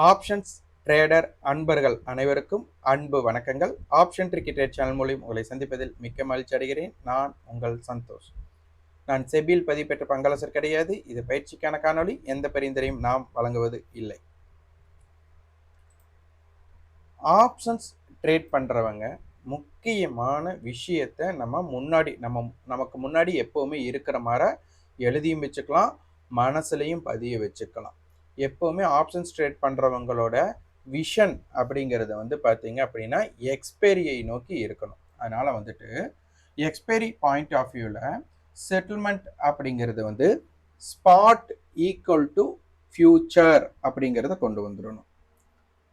Options trader அன்பர்கள் அனைவருக்கும் அன்பு வணக்கங்கள். ஆப்ஷன் ட்ரிக்கி ட்ரேட் சேனல் மூலம் உங்களை சந்திப்பதில் மிக்க மகிழ்ச்சி அடைகிறேன். நான் உங்கள் சந்தோஷ். நான் செபியில் பதிவு பெற்ற பங்காளர் கிடையாது. இது பயிற்சிக்கான காணொலி. எந்த பரிந்துரையும் நாம் வழங்குவது இல்லை. ஆப்ஷன்ஸ் ட்ரேட் பண்ணுறவங்க முக்கியமான விஷயத்தை நமக்கு முன்னாடி எப்போவுமே இருக்கிற மாதிரி எழுதியும் வச்சுக்கலாம், மனசுலையும் பதிய வச்சுக்கலாம். எப்போவுமே ஆப்ஷன்ஸ் ட்ரேட் பண்ணுறவங்களோட விஷன் அப்படிங்கிறது பார்த்தீங்க அப்படின்னா எக்ஸ்பைரியை நோக்கி இருக்கணும். அதனால் எக்ஸ்பைரி பாயிண்ட் ஆஃப் வியூவில் செட்டில்மெண்ட் அப்படிங்கிறது ஸ்பாட் ஈக்குவல் டு ஃபியூச்சர் அப்படிங்கிறத கொண்டு வந்துடணும்.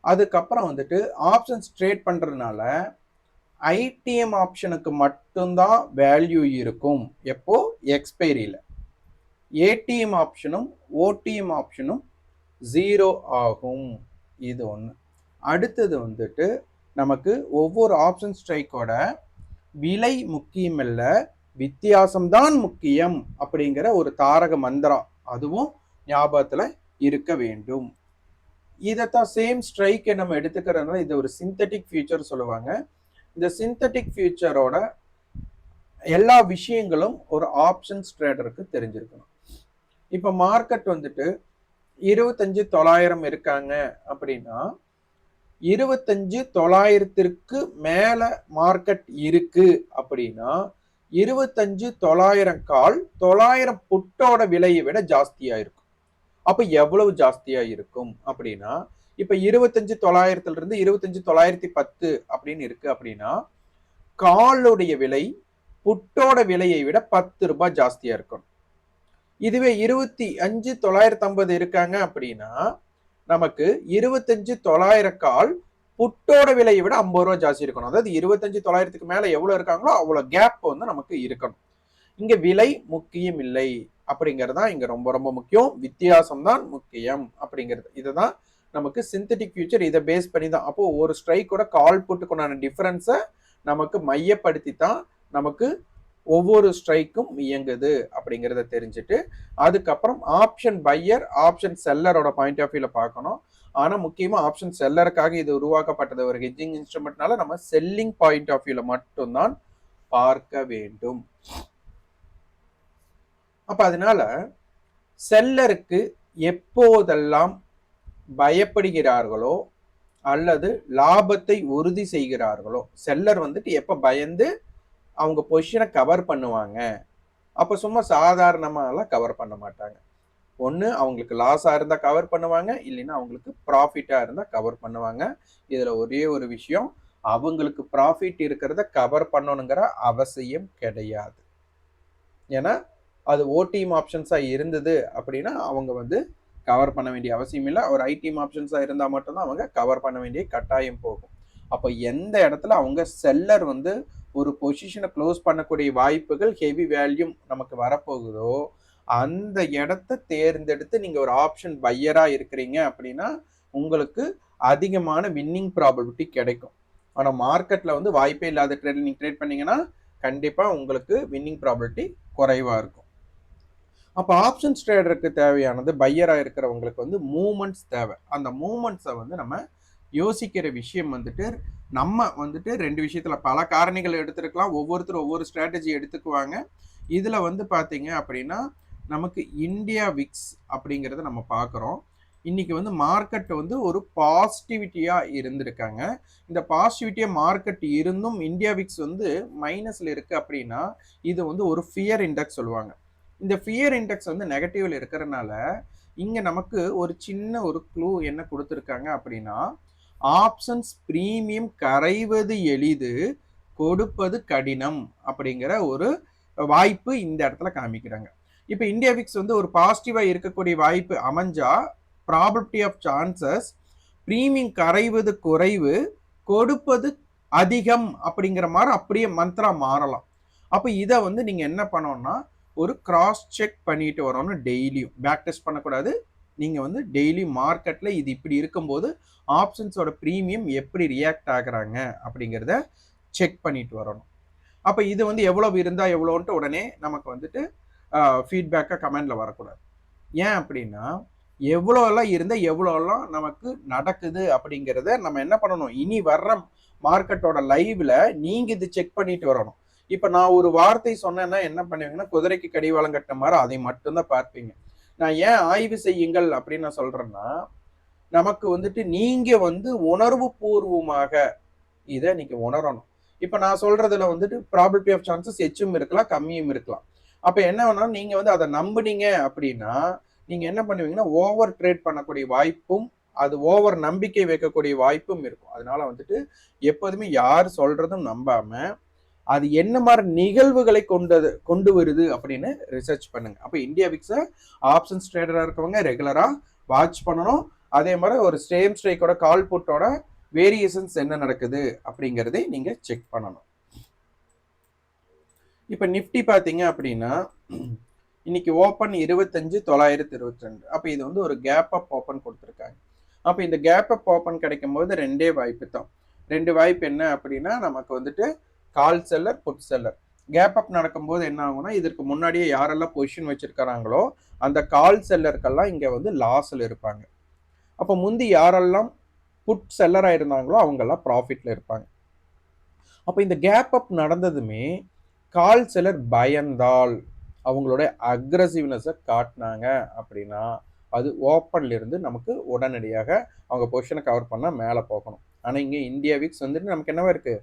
அதுக்கப்புறம் ஆப்ஷன்ஸ் ட்ரேட் பண்ணுறதுனால ஐடிஎம் ஆப்ஷனுக்கு மட்டும்தான் வேல்யூ இருக்கும். எப்போ? எக்ஸ்பைரியில். ஏடிஎம் ஆப்ஷனும் ஓடிஎம் ஆப்ஷனும் 0 ஆகும். இது ஒன்று. அடுத்தது நமக்கு ஒவ்வொரு ஆப்ஷன் ஸ்ட்ரைக்கோட விலை முக்கியம் இல்ல, வித்தியாசம்தான் முக்கியம் அப்படிங்கிற ஒரு தாரக மந்திரம் அதுவும் ஞாபகத்தில் இருக்க வேண்டும். இதைத்தான் சேம் ஸ்ட்ரைக்கை நம்ம எடுத்துக்கிறதுனால இது ஒரு சிந்தட்டிக் ஃபியூச்சர் சொல்லுவாங்க. இந்த சிந்தட்டிக் ஃபியூச்சரோட எல்லா விஷயங்களும் ஒரு ஆப்ஷன்ஸ் ட்ரேடருக்கு தெரிஞ்சிருக்கணும். இப்போ மார்க்கெட் 25,900 இருக்காங்க அப்படின்னா 25,900 மேல மார்க்கெட் இருக்கு அப்படின்னா 25,900 கால் 900 புட்டோட விலையை விட ஜாஸ்தியா இருக்கும். அப்ப எவ்வளவு ஜாஸ்தியா இருக்கும் அப்படின்னா இப்ப 25,900 இருந்து 25,910 அப்படின்னு இருக்கு அப்படின்னா காலுடைய விலை புட்டோட விலையை விட 10 ரூபாய் ஜாஸ்தியா இருக்கும். இதுவே 25,950 இருக்காங்க அப்படின்னா நமக்கு 25,900 கால் புட்டோட விலையை விட 50 ரூபாய் ஜாஸ்தி இருக்கணும். அதாவது 25,900 மேல எவ்வளவு இருக்காங்களோ அவ்வளவு கேப் நமக்கு இருக்கணும். இங்க விலை முக்கியம் இல்லை அப்படிங்கிறது தான் இங்க ரொம்ப ரொம்ப முக்கியம். வித்தியாசம் தான் முக்கியம் அப்படிங்கிறது. இதுதான் நமக்கு சிந்தட்டிக் ஃபியூச்சர். இதை பேஸ் பண்ணி தான் அப்போ ஒரு ஸ்ட்ரைக்கோட கால் புட்டுக்குண்டான டிஃபரன்ஸை நமக்கு மையப்படுத்தி தான் நமக்கு ஒவ்வொரு ஸ்ட்ரைக்கும் இயங்குது அப்படிங்கிறத தெரிஞ்சுட்டு அதுக்கப்புறம் ஆப்ஷன் பையர் ஆப்ஷன் செல்லரோட பாயிண்ட் ஆஃப் வியூல பார்க்கணும். ஆனா முக்கியமா ஆப்ஷன் செல்லருக்காக இது உருவாக்கப்பட்டது ஒரு ஹெட்ஜிங் இன்ஸ்ட்ருமெண்ட்னால நம்ம செல்லிங் பாயிண்ட் ஆஃப் வியூல மட்டும்தான் பார்க்க வேண்டும். அப்ப அதனால செல்லருக்கு எப்போதெல்லாம் பயப்படுகிறார்களோ அல்லது லாபத்தை உறுதி செய்கிறார்களோ, செல்லர் எப்ப பயந்து அவங்க பொசிஷனை கவர் பண்ணுவாங்க. அப்ப சும்மா சாதாரணமாலாம் கவர் பண்ண மாட்டாங்க. ஒன்று அவங்களுக்கு லாஸாக இருந்தால் கவர் பண்ணுவாங்க, இல்லைன்னா அவங்களுக்கு ப்ராஃபிட்டாக இருந்தால் கவர் பண்ணுவாங்க. இதில் ஒரே ஒரு விஷயம், அவங்களுக்கு ப்ராஃபிட் இருக்கிறத கவர் பண்ணணுங்கிற அவசியம் கிடையாது. ஏன்னா அது ஓடிஎம் ஆப்ஷன்ஸாக இருந்தது அப்படின்னா அவங்க கவர் பண்ண வேண்டிய அவசியம் இல்லை. ஒரு ஐடிஎம் ஆப்ஷன்ஸாக இருந்தால் மட்டும்தான் அவங்க கவர் பண்ண வேண்டிய கட்டாயம் போகும். அப்போ எந்த இடத்துல அவங்க செல்லர் ஒரு பொசிஷனை க்ளோஸ் பண்ணக்கூடிய வாய்ப்புகள் ஹெவி வேல்யூம் நமக்கு வரப்போகுதோ அந்த இடத்த தேர்ந்தெடுத்து நீங்கள் ஒரு ஆப்ஷன் பையராக இருக்கிறீங்க அப்படின்னா உங்களுக்கு அதிகமான வின்னிங் ப்ராபபிலிட்டி கிடைக்கும். ஆனால் மார்க்கெட்டில் வாய்ப்பே இல்லாத ட்ரேடில் நீங்கள் ட்ரேட் பண்ணீங்கன்னா கண்டிப்பாக உங்களுக்கு வின்னிங் ப்ராபபிலிட்டி குறைவாக இருக்கும். அப்போ ஆப்ஷன்ஸ் ட்ரேடருக்கு தேவையானது பையராக இருக்கிறவங்களுக்கு மூமெண்ட்ஸ் தேவை. அந்த மூமெண்ட்ஸை நம்ம யோசிக்கிற விஷயம் நம்ம ரெண்டு விஷயத்துல பல காரணிகள் எடுத்துருக்கலாம். ஒவ்வொருத்தரும் ஒவ்வொரு ஸ்ட்ராட்டஜி எடுத்துக்குவாங்க. இதுல பாத்தீங்க அப்படின்னா நமக்கு இந்தியா விக்ஸ் அப்படிங்கிறத நம்ம பார்க்குறோம். இன்னைக்கு மார்க்கெட் ஒரு பாசிட்டிவிட்டியா இருந்திருக்காங்க. இந்த பாசிட்டிவிட்டியா மார்க்கெட் இருந்தும் இந்தியா விக்ஸ் மைனஸ்ல இருக்கு அப்படின்னா இது ஒரு ஃபியர் இண்டெக்ஸ் சொல்லுவாங்க. இந்த ஃபியர் இண்டெக்ஸ் நெகட்டிவ்ல இருக்கிறதுனால இங்க நமக்கு ஒரு சின்ன ஒரு க்ளூ என்ன கொடுத்துருக்காங்க அப்படின்னா ஆப்ஷன்ஸ் பிரீமியம் கரைவது எளிது, கொடுப்பது கடினம் அப்படிங்கிற ஒரு வாய்ப்பு இந்த இடத்துல காமிக்கிறாங்க. இப்போ இந்தியா விக்ஸ் ஒரு பாசிட்டிவா இருக்கக்கூடிய வாய்ப்பு அமைஞ்சா ப்ராபபிலிட்டி ஆஃப் சான்சஸ் பிரீமியம் கரைவது குறைவு, கொடுப்பது அதிகம் அப்படிங்கிற மாதிரி அப்படியே மந்த்ரா மாறலாம். அப்போ இதை நீங்க என்ன பண்ணணும்னா ஒரு கிராஸ் செக் பண்ணிட்டு வரணும். டெய்லியும் பேக் டெஸ்ட் பண்ணக்கூடாது. நீங்க டெய்லி மார்க்கெட்ல இது இப்படி இருக்கும்போது ஆப்ஷன்ஸோட ப்ரீமியம் எப்படி ரியாக்ட் ஆகுறாங்க அப்படிங்கிறத செக் பண்ணிட்டு வரணும். அப்போ இது எவ்வளவு இருந்தா எவ்வளோன்ட்டு உடனே நமக்கு ஃபீட்பேக்காக கமெண்ட்ல வரக்கூடாது. ஏன் அப்படின்னா எவ்வளோலாம் இருந்தால் எவ்வளோலாம் நமக்கு நடக்குது அப்படிங்கிறத நம்ம என்ன பண்ணணும், இனி வர்ற மார்க்கெட்டோட லைவ்ல நீங்க இது செக் பண்ணிட்டு வரணும். இப்ப நான் ஒரு வார்த்தை சொன்னேன்னா என்ன பண்ணுவீங்கன்னா, குதிரைக்கு கடிவாளம் கட்டின மாதிரி அதை மட்டும்தான் பார்ப்பீங்க. நான் ஏன் ஆய்வு செய்யுங்கள் அப்படின்னு நான் சொல்றேன்னா, நமக்கு வந்துட்டு நீங்க வந்து உணர்வு பூர்வமாக இதை நீங்க உணரணும். இப்ப நான் சொல்றதுல வந்துட்டு ப்ராபபிலிட்டி ஆஃப் சான்சஸ் எச்சும் இருக்கலாம், கம்மியும் இருக்கலாம். அப்ப என்ன வேணா நீங்க வந்து அதை நம்புனீங்க அப்படின்னா நீங்க என்ன பண்ணுவீங்கன்னா ஓவர் ட்ரேட் பண்ணக்கூடிய வாய்ப்பும், அது ஓவர் நம்பிக்கை வைக்கக்கூடிய வாய்ப்பும் இருக்கும். அதனால வந்துட்டு எப்போதுமே யார் சொல்றதும் நம்பாம அது என்ன மாதிரி நிகழ்வுகளை கொண்டு வருது அப்படின்னு ரிசர்ச் பண்ணுங்க. அப்ப இந்தியா விக்ஸ ஆப்ஷன்ஸ் ட்ரேடரா இருக்கவங்க ரெகுலரா வாட்ச் பண்ணணும். அதே மாதிரி ஒரு சேம் ஸ்ட்ரைக்கோட கால் புட்டோட வேரியேஷன்ஸ் என்ன நடக்குது அப்படிங்கறதை நீங்க செக் பண்ணணும். இப்ப நிப்டி பாத்தீங்க அப்படின்னா இன்னைக்கு ஓப்பன் 25,922. அப்ப இது வந்து ஒரு கேப் அப் ஓப்பன் கொடுத்துருக்காங்க. அப்ப இந்த கேப் அப் ஓப்பன் கிடைக்கும் போது ரெண்டே வாய்ப்பு தான். ரெண்டு வாய்ப்பு என்ன அப்படின்னா நமக்கு வந்துட்டு call seller, put seller. Gap up நடக்கும்போது என்ன ஆகும்னா இதற்கு முன்னாடியே யாரெல்லாம் பொசிஷன் வச்சிருக்கிறாங்களோ அந்த கால் செல்லருக்கெல்லாம் இங்க வந்து லாஸ்ல இருப்பாங்க. அப்ப முந்தி யாரெல்லாம் புட் செல்லரா இருந்தாங்களோ அவங்க எல்லாம் ப்ராஃபிட்ல இருப்பாங்க. அப்ப இந்த கேப் அப் நடந்ததுமே கால் செல்லர் பயந்தால் அவங்களோட அக்ரசிவ்னஸை காட்டினாங்க அப்படின்னா அது ஓப்பன்ல இருந்து நமக்கு உடனடியாக அவங்க பொசிஷனை கவர் பண்ணா மேலே போகணும். ஆனா இங்க இந்தியா விக்ஸ் வந்துட்டு நமக்கு என்னவா இருக்கு,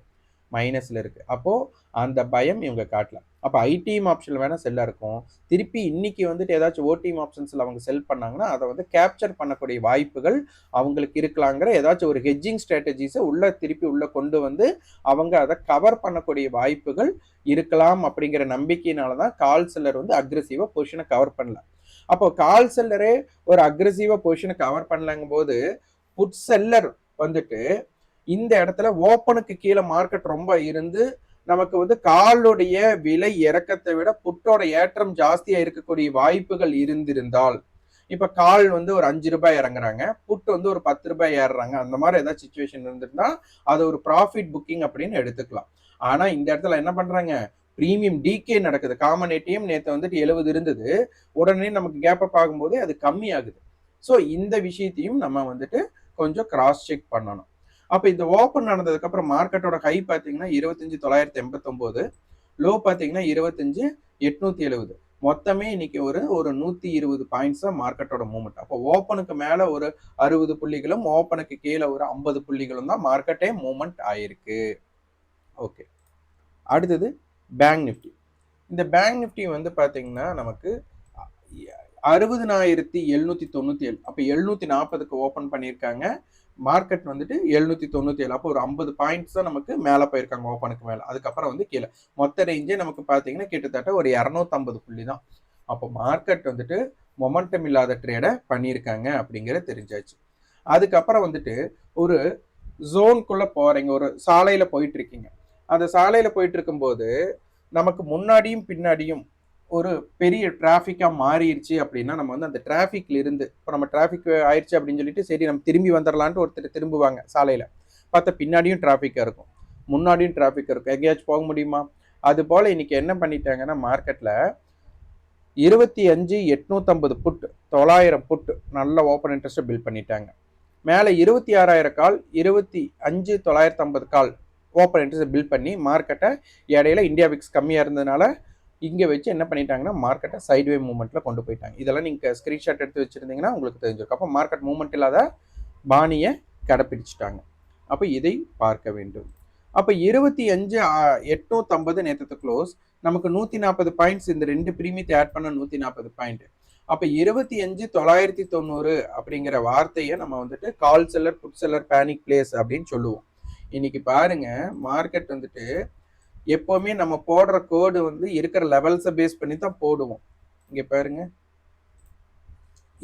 மைனஸ்ல இருக்கு. அப்போ அந்த பயம் இவங்க காட்டல. அப்போ ஐடிஎம் ஆப்ஷன்ல வேணா செல்லா இருக்கும். திருப்பி இன்னைக்கு வந்துட்டு ஏதாச்சும் ஓடிஎம் ஆப்ஷன்ஸ்ல அவங்க செல் பண்ணாங்கன்னா அதை வந்து கேப்சர் பண்ணக்கூடிய வாய்ப்புகள் அவங்களுக்கு இருக்கலாங்கிற ஏதாச்சும் ஒரு ஹெட்ஜிங் ஸ்ட்ராட்டஜிஸை திருப்பி உள்ள கொண்டு வந்து அவங்க அதை கவர் பண்ணக்கூடிய வாய்ப்புகள் இருக்கலாம் அப்படிங்கிற நம்பிக்கையினால தான் கால் செல்லர் வந்து அக்ரெசிவா பொசிஷனை கவர் பண்ணல. அப்போ கால் செல்லரே ஒரு அக்ரெசிவா பொசிஷனை கவர் பண்ணலங்கும் போது புட் செல்லர் வந்துட்டு இந்த இடத்துல ஓப்பனுக்கு கீழே மார்க்கெட் ரொம்ப இருந்து நமக்கு வந்து காலுடைய விலை இறக்கத்தை விட புட்டோட ஏற்றம் ஜாஸ்தியா இருக்கக்கூடிய வாய்ப்புகள் இருந்திருந்தால், இப்ப கால் வந்து ஒரு 5 ரூபாய் இறங்குறாங்க, புட்டு வந்து ஒரு 10 ரூபாய் ஏறுறாங்க, அந்த மாதிரி ஏதாவது சுச்சுவேஷன் இருந்திருந்தா அது ஒரு ப்ராஃபிட் புக்கிங் அப்படின்னு எடுத்துக்கலாம். ஆனா இந்த இடத்துல என்ன பண்றாங்க, பிரீமியம் டிகே நடக்குது. காமன் ஏடிஎம் நேற்று வந்துட்டு 70 இருந்தது, உடனே நமக்கு கேப் அப் ஆகும்போது அது கம்மி ஆகுது. ஸோ இந்த விஷயத்தையும் நம்ம வந்துட்டு கொஞ்சம் கிராஸ் செக் பண்ணணும். அப்ப இந்த ஓப்பன் நடந்ததுக்கு அப்புறம் மார்க்கெட்டோட ஹை பாத்தீங்கன்னா 25,989, லோ பாத்தீங்கன்னா 25,870. மொத்தமே இன்னைக்கு ஒரு 120 பாயிண்ட்ஸ் தான் மார்க்கெட்டோட மூவ்மெண்ட். அப்போ ஓப்பனுக்கு மேல ஒரு 60 புள்ளிகளும் ஓப்பனுக்கு கீழே ஒரு 50 புள்ளிகளும் தான் மார்க்கெட்டே மூவ்மெண்ட் ஆயிருக்கு. ஓகே, அடுத்தது பேங்க் நிப்டி. இந்த பேங்க் நிப்டி வந்து பாத்தீங்கன்னா நமக்கு 60,797. அப்ப 740க்கு ஓபன் பண்ணியிருக்காங்க. மார்க்கெட் வந்துட்டு 797. அப்போ ஒரு 50 பாயிண்ட்ஸ் தான் நமக்கு மேல போயிருக்காங்க ஓப்பனுக்கு மேல. அதுக்கப்புறம் வந்து கீழே மொத்த ரேஞ்சே நமக்கு பாத்தீங்கன்னா கிட்டத்தட்ட ஒரு 250 புள்ளி தான். அப்போ மார்க்கெட் வந்துட்டு மொமெண்டம் இல்லாத ட்ரேடை பண்ணியிருக்காங்க அப்படிங்கிறது தெரிஞ்சாச்சு. அதுக்கப்புறம் வந்துட்டு ஒரு ஜோனுக்குள்ள போறீங்க, ஒரு சாலையில போயிட்டு இருக்கீங்க. அந்த சாலையில போயிட்டு இருக்கும்போது நமக்கு முன்னாடியும் பின்னாடியும் ஒரு பெரிய டிராஃபிக்கா மாறிடுச்சு அப்படின்னா நம்ம வந்து அந்த டிராஃபிக்ல இருந்து இப்போ நம்ம டிராஃபிக் ஆயிடுச்சு அப்படின்னு சொல்லிட்டு சரி நம்ம திரும்பி வந்துடலான்ட்டு ஒருத்தர் திரும்புவாங்க. சாலையில பார்த்தா பின்னாடியும் டிராஃபிக்கா இருக்கும், முன்னாடியும் டிராஃபிக் இருக்கும், எங்கேயாச்சும் போக முடியுமா? அது போல இன்னைக்கு என்ன பண்ணிட்டாங்கன்னா மார்க்கெட்ல 25,850 புட், 900 புட் நல்ல ஓப்பன் இன்ட்ரெஸ்ட் பில்ட் பண்ணிட்டாங்க. மேலே 26,000 கால், 25,950 கால் ஓப்பன் இன்ட்ரெஸ்ட் பில்ட் பண்ணி மார்க்கெட்டை இடையில இந்தியா விக்ஸ் கம்மியாக இருந்ததுனால இங்கே வச்சு என்ன பண்ணிட்டாங்கன்னா மார்க்கெட்டை சைட்வே மூவ்மெண்ட்டில் கொண்டு போயிட்டாங்க. இதெல்லாம் நீங்கள் ஸ்க்ரீன்ஷாட் எடுத்து வச்சுருந்தீங்கன்னா உங்களுக்கு தெரிஞ்சிருக்கும். அப்போ மார்க்கெட் மூவ்மெண்ட் இல்லாத பாணியை கடைப்பிடிச்சிட்டாங்க. அப்போ இதை பார்க்க வேண்டும். அப்போ 25,850 நேற்று க்ளோஸ், நமக்கு 140 பாயிண்ட்ஸ், இந்த ரெண்டு பிரீமியத்தை ஆட் பண்ண 140 பாயிண்ட். அப்போ 25,990 அப்படிங்கிற வார்த்தையை நம்ம வந்துட்டு call seller, put seller, panic place அப்படின்னு சொல்லுவோம். இன்னைக்கு பாருங்க மார்க்கெட் வந்துட்டு எப்பவுமே நம்ம போடுற கோடு வந்து இருக்கிற லெவல்ஸை பேஸ் பண்ணி தான் போடுவோம். இங்க பாருங்க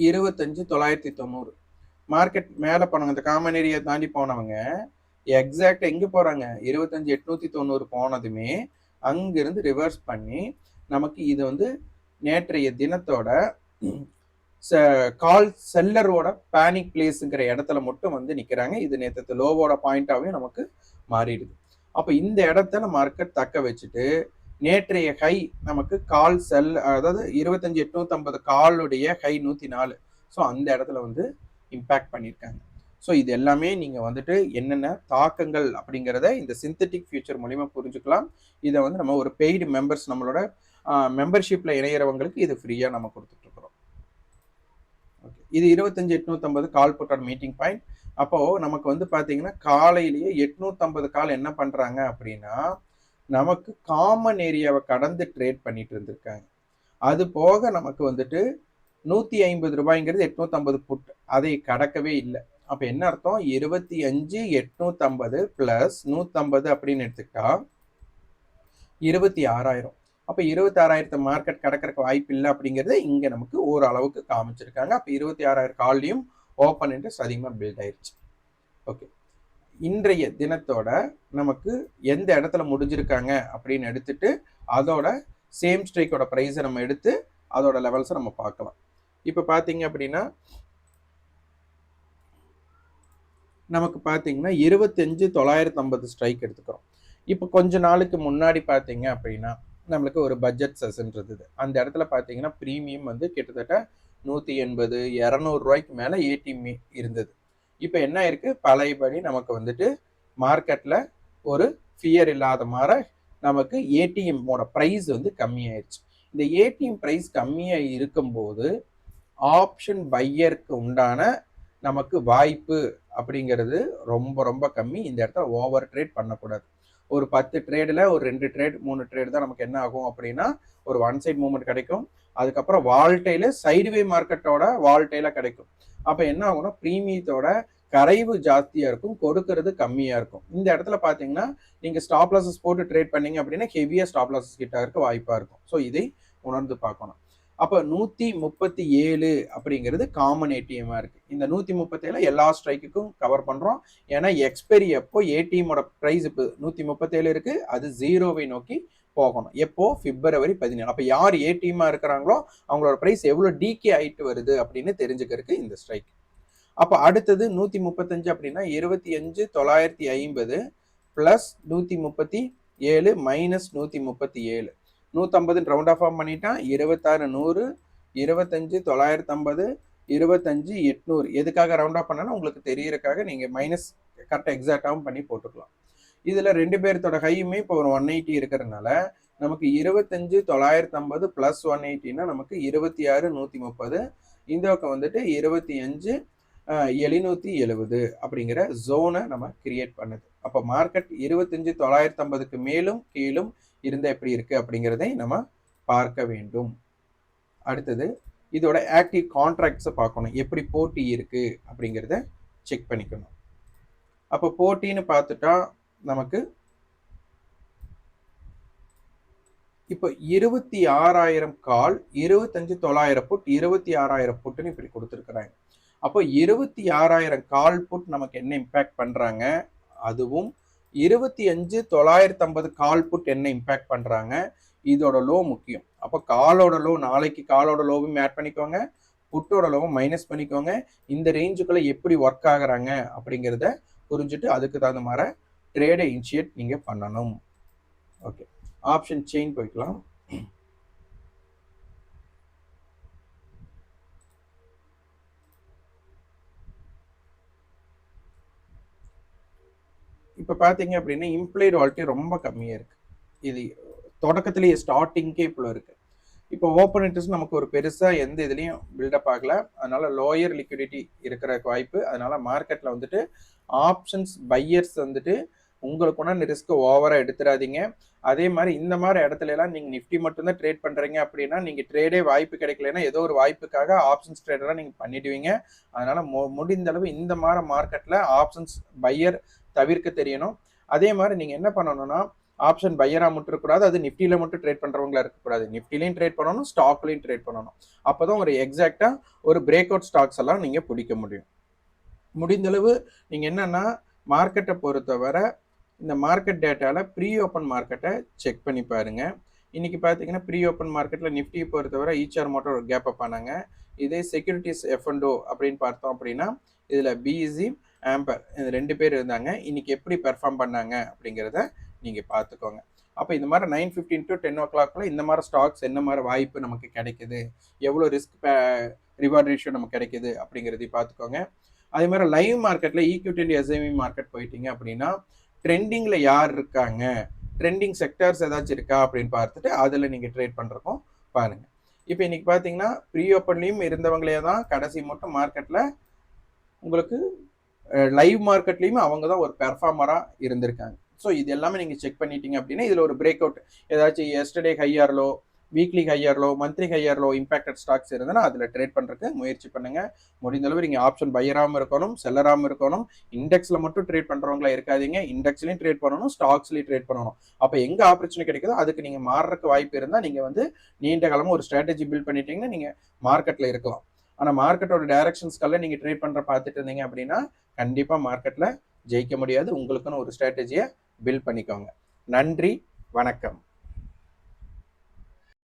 25,990 மார்க்கெட் மேல போனவங்க, இந்த காமன் ஏரியா தாண்டி போனவங்க எக்ஸாக்டா எங்க போறாங்க, 25,890 போனதுமே அங்கிருந்து ரிவர்ஸ் பண்ணி நமக்கு இது வந்து நேற்றைய தினத்தோட கால் செல்லரோட பேனிக் பிளேஸ்ங்கிற இடத்துல மட்டும் வந்து நிக்கிறாங்க. இது நேற்று லோவோட பாயிண்டாவே நமக்கு மாறிடுது. அப்ப இந்த இடத்துல மார்க்கெட் தக்க வச்சுட்டு நேற்றைய ஹை நமக்கு கால் செல், அதாவது 25,850 காலுடைய ஹை 104, ஸோ அந்த இடத்துல வந்து இம்பேக்ட் பண்ணியிருக்காங்க. ஸோ இது எல்லாமே நீங்கள் வந்துட்டு என்னென்ன தாக்கங்கள் அப்படிங்கிறத இந்த சிந்தட்டிக் ஃபியூச்சர் மூலிமா புரிஞ்சுக்கலாம். இதை வந்து நம்ம ஒரு பெய்டு மெம்பர்ஸ் நம்மளோட மெம்பர்ஷிப்பில் இணையிறவங்களுக்கு இது ஃப்ரீயாக நம்ம கொடுத்துட்ருக்குறோம். ஓகே, இது 25,850 கால் புட் மீட்டிங் பாயிண்ட். அப்போது நமக்கு வந்து பார்த்தீங்கன்னா காலையிலேயே 850 கால் என்ன பண்ணுறாங்க அப்படின்னா நமக்கு காமன் ஏரியாவை கடந்து ட்ரேட் பண்ணிட்டு இருந்திருக்காங்க. அது போக நமக்கு வந்துட்டு 150 ரூபாய்ங்கிறது 850 புட் அதை கடக்கவே இல்லை. அப்போ என்ன அர்த்தம்? 25,850 பிளஸ் 150 அப்படின்னு எடுத்துக்கிட்டா 26,000. அப்போ 26,000 மார்க்கெட் கடக்கிறதுக்கு வாய்ப்பு இல்லை அப்படிங்கிறது இங்கே நமக்கு ஓரளவுக்கு காமிச்சிருக்காங்க. அப்போ 26,000 கால்லையும் ஓப்பன் இன்ட்ரெஸ்ட் அதிகமாக பில்ட் ஆயிடுச்சு. ஓகே, இன்றைய தினத்தோட நமக்கு எந்த இடத்துல முடிஞ்சிருக்காங்க அப்படின்னு எடுத்துட்டு அதோட சேம் ஸ்ட்ரைக்கோட ப்ரைஸை நம்ம எடுத்து அதோட லெவல்ஸை நம்ம பார்க்கலாம். இப்போ பார்த்தீங்க அப்படின்னா நமக்கு பார்த்தீங்கன்னா 25,950 ஸ்ட்ரைக் எடுத்துக்கிறோம். இப்போ கொஞ்ச நாளுக்கு முன்னாடி பார்த்தீங்க அப்படின்னா நம்மளுக்கு ஒரு பட்ஜெட் செஷன் இருந்தது. அந்த இடத்துல பார்த்தீங்கன்னா ப்ரீமியம் வந்து கிட்டத்தட்ட 180 200 ரூபாய்க்கு மேலே ஏடிஎம் இருந்தது. இப்போ என்ன இருக்கு, பழையபடி நமக்கு வந்துட்டு மார்க்கெட்டில் ஒரு ஃபியர் இல்லாத மாதிரி நமக்கு ஏடிஎம்மோட ப்ரைஸ் வந்து கம்மியாயிருச்சு. இந்த ஏடிஎம் ப்ரைஸ் கம்மியாக இருக்கும்போது ஆப்ஷன் பையருக்கு உண்டான நமக்கு வாய்ப்பு அப்படிங்கிறது ரொம்ப ரொம்ப கம்மி. இந்த இடத்துல ஓவர் ட்ரேட் பண்ணக்கூடாது. ஒரு 10 ட்ரேடில் ஒரு 2 ட்ரேட் 3 ட்ரேட் தான் நமக்கு என்ன ஆகும் அப்படின்னா ஒரு ஒன் சைட் மூவ்மெண்ட் கிடைக்கும். அதுக்கப்புறம் வால்டைல சைடுவே மார்க்கெட்டோட வால்டைல கிடைக்கும். அப்போ என்ன ஆகும்னா ப்ரீமியத்தோட கரைவு ஜாஸ்தியாக இருக்கும், கொடுக்கறது கம்மியாக இருக்கும். இந்த இடத்துல பார்த்தீங்கன்னா நீங்கள் ஸ்டாப் லாஸஸ் போட்டு ட்ரேட் பண்ணீங்க அப்படின்னா ஹெவியாக ஸ்டாப் லாஸஸ் கிட்ட இருக்க வாய்ப்பாக இருக்கும். ஸோ இதை உணர்ந்து பார்க்கணும். அப்போ 137 அப்படிங்கிறது காமன் ஏடிஎம்மாக இருக்குது. இந்த 137 எல்லா ஸ்ட்ரைக்குக்கும் கவர் பண்ணுறோம். ஏன்னா எக்ஸ்பைரி எப்போ ஏடிஎம்மோட ப்ரைஸ் இப்போ 137 இருக்குது, அது 0வை நோக்கி போகணும். எப்போ? February 17. அப்போ யார் ஏடிஎம்மாக இருக்கிறாங்களோ அவங்களோட ப்ரைஸ் எவ்வளோ டிகே ஆகிட்டு வருது அப்படின்னு தெரிஞ்சுக்கிறதுக்கு இந்த ஸ்ட்ரைக். அப்போ அடுத்தது 135 அப்படின்னா 25,950 ப்ளஸ் 137 மைனஸ் 137 150 ரவுண்ட் ஆஃப் பண்ணிட்டான். 26,100 25,950 25,800 எதுக்காக ரவுண்ட் ஆஃப் பண்ணனா உங்களுக்கு தெரியறதுக்காக நீங்கள் மைனஸ் கரெக்டாக எக்ஸாக்டாகவும் பண்ணி போட்டுக்கலாம். இதில் 2 பேர்த்தோட ஹையுமே இப்போ ஒரு 180 இருக்கிறதுனால நமக்கு 25,950 ப்ளஸ் 180னா நமக்கு 26,130. இந்த பக்கம் வந்துட்டு 25,770 அப்படிங்கிற ஜோனை நம்ம கிரியேட் பண்ணுது. அப்போ மார்க்கெட் 25,950க்கு மேலும் கீழும் இருந்தால் எப்படி இருக்கு அப்படிங்கிறதை நம்ம பார்க்க வேண்டும். அடுத்தது இதோட ஆக்டிவ் கான்ட்ராக்ட்ஸை பார்க்கணும், எப்படி போட்டி இருக்கு அப்படிங்கிறத செக் பண்ணிக்கணும். அப்போ போட்டின்னு பார்த்துட்டா நமக்கு இப்போ 26,000 கால் 25,900 புட் 26,000 புட்டுன்னு இப்படி கொடுத்துருக்குறாங்க. அப்போ 26,000 கால் புட் நமக்கு என்ன இம்பேக்ட் பண்றாங்க, அதுவும் 25,950 கால் புட் என்ன இம்பேக்ட் பண்றாங்க, இதோட லோ முக்கியம். அப்போ காலோட லோ நாளைக்கு காலோட லோவும் ஆட் பண்ணிக்கோங்க, புட்டோட லோவும் மைனஸ் பண்ணிக்கோங்க. இந்த ரேஞ்சுக்குள்ள எப்படி ஒர்க் ஆகுறாங்க அப்படிங்கிறத புரிஞ்சுட்டு அதுக்கு தகுந்த மாதிரி ட்ரேடை இனிஷியேட் நீங்க பண்ணணும். ஓகே, ஆப்ஷன் செயின் போய்க்கலாம். இப்போ பார்த்தீங்க அப்படின்னா இம்ப்ளைடு வாலிட்டி ரொம்ப கம்மியாக இருக்குது. இது தொடக்கத்திலேயே ஸ்டார்டிங்கே இப்போ இருக்குது. இப்போ ஓப்பன் இன்ட்ரெஸ்ட் நமக்கு ஒரு பெருசாக எந்த இதுலேயும் பில்டப் ஆகல, அதனால லோயர் லிக்விடிட்டி இருக்கிற வாய்ப்பு. அதனால மார்க்கெட்டில் வந்துட்டு ஆப்ஷன்ஸ் பையர்ஸ் வந்துட்டு உங்களுக்கு ஒன்றா ரிஸ்க் ஓவராக எடுத்துடாதீங்க. அதே மாதிரி இந்த மாதிரி இடத்துல எல்லாம் நீங்கள் நிஃப்டி மட்டும்தான் ட்ரேட் பண்ணுறீங்க அப்படின்னா நீங்கள் ட்ரேடே வாய்ப்பு கிடைக்கலன்னா ஏதோ ஒரு வாய்ப்புக்காக ஆப்ஷன்ஸ் ட்ரேடெல்லாம் நீங்கள் பண்ணிடுவீங்க. அதனால முடிந்த அளவு இந்த மாதிரி மார்க்கெட்டில் ஆப்ஷன்ஸ் பையர் தவிர்க்க தெரியணும். அதே மாதிரி நீங்கள் என்ன பண்ணணும்னா ஆப்ஷன் பையராக மட்டும் இருக்கக்கூடாது, அது நிஃப்டியில் மட்டும் ட்ரேட் பண்ணுறவங்களா இருக்கக்கூடாது, நிஃப்டிலையும் ட்ரேட் பண்ணணும், ஸ்டாக்லையும் ட்ரேட் பண்ணணும். அப்போ தான் ஒரு எக்ஸாக்டாக ஒரு பிரேக் அவுட் ஸ்டாக்ஸ் எல்லாம் நீங்கள் பிடிக்க முடியும். முடிந்தளவு நீங்கள் என்னென்னா மார்க்கெட்டை பொறுத்தவரை இந்த மார்க்கெட் டேட்டாவில் ப்ரீ ஓப்பன் மார்க்கெட்டை செக் பண்ணி பாருங்க. இன்னைக்கு பார்த்தீங்கன்னா ப்ரீ ஓப்பன் மார்க்கெட்டில் நிஃப்டியை பொறுத்தவரை ஈச்ஆர் மட்டும் ஒரு கேப் அப் ஆனாங்க. இதே செக்யூரிட்டிஸ் எஃப்என்டோ அப்படின்னு பார்த்தோம் அப்படின்னா இதில் பிஇசி ஆம்பர் இந்த 2 பேர் இருந்தாங்க. இன்னைக்கு எப்படி பெர்ஃபார்ம் பண்ணாங்க அப்படிங்கிறத நீங்கள் பார்த்துக்கோங்க. அப்போ இந்த மாதிரி 9:15 to 10 o'clock இந்த மாதிரி ஸ்டாக்ஸ் என்ன மாதிரி வாய்ப்பு நமக்கு கிடைக்குது, எவ்வளோ ரிஸ்க் ரிவார்ட் ரேஷியோ நமக்கு கிடைக்குது அப்படிங்கிறதையும் பார்த்துக்கோங்க. அதே மாதிரி லைவ் மார்க்கெட்டில் ஈக்விட்டி அண்ட் எஸ்ஐவி மார்க்கெட் போயிட்டீங்க அப்படின்னா ட்ரெண்டிங்கில் யார் இருக்காங்க, ட்ரெண்டிங் செக்டர்ஸ் ஏதாச்சும் இருக்கா அப்படின்னு பார்த்துட்டு அதில் நீங்கள் ட்ரேட் பண்ணுறக்கும் பாருங்கள். இப்போ இன்னைக்கு பார்த்தீங்கன்னா ப்ரீ ஓப்பன்லேயும் இருந்தவங்களே தான் கடைசி மட்டும் மார்க்கெட்டில் உங்களுக்கு லைவ் மார்க்கெட்லேயுமே அவங்க தான் ஒரு பெர்ஃபார்மராக இருந்திருக்காங்க. ஸோ இது எல்லாமே நீங்கள் செக் பண்ணிட்டீங்க அப்படின்னா இதில் ஒரு பிரேக் அவுட் ஏதாச்சும் yesterday high or low, weekly high or low, monthly high or low impacted stocks இருந்ததுன்னா அதில் ட்ரேட் பண்ணுறதுக்கு முயற்சி பண்ணுங்கள். முடிந்தளவு நீங்கள் ஆப்ஷன் பையராகவும் இருக்கணும், செல்லராகவும் இருக்கணும். இண்டெக்ஸில் மட்டும் ட்ரேட் பண்ணுறவங்களா இருக்காதீங்க, இண்டெக்ஸ்லையும் ட்ரேட் பண்ணணும், ஸ்டாக்ஸ்லையும் ட்ரேட் பண்ணணும். அப்போ எங்கே ஆப்பர்ச்சுனிட்டி கிடைக்குதோ அதுக்கு நீங்கள் மாறுறதுக்கு வாய்ப்பு இருந்தால் நீங்கள் வந்து நீண்ட காலமாக ஒரு ஸ்ட்ராட்டஜி பில்ட் பண்ணிட்டீங்கன்னா நீங்கள் மார்க்கெட்டில் இருக்கலாம். ஆனால் மார்க்கெட்டோட டைரக்ஷன்ஸ்க்கெல்லாம் நீங்கள் ட்ரேட் பண்ணுற பார்த்துட்டு இருந்தீங்க அப்படின்னா கண்டிப்பாக மார்க்கெட்டில் ஜெயிக்க முடியாது. உங்களுக்குன்னு ஒரு ஸ்ட்ராட்டஜியை பில்ட் பண்ணிக்கோங்க. நன்றி, வணக்கம்.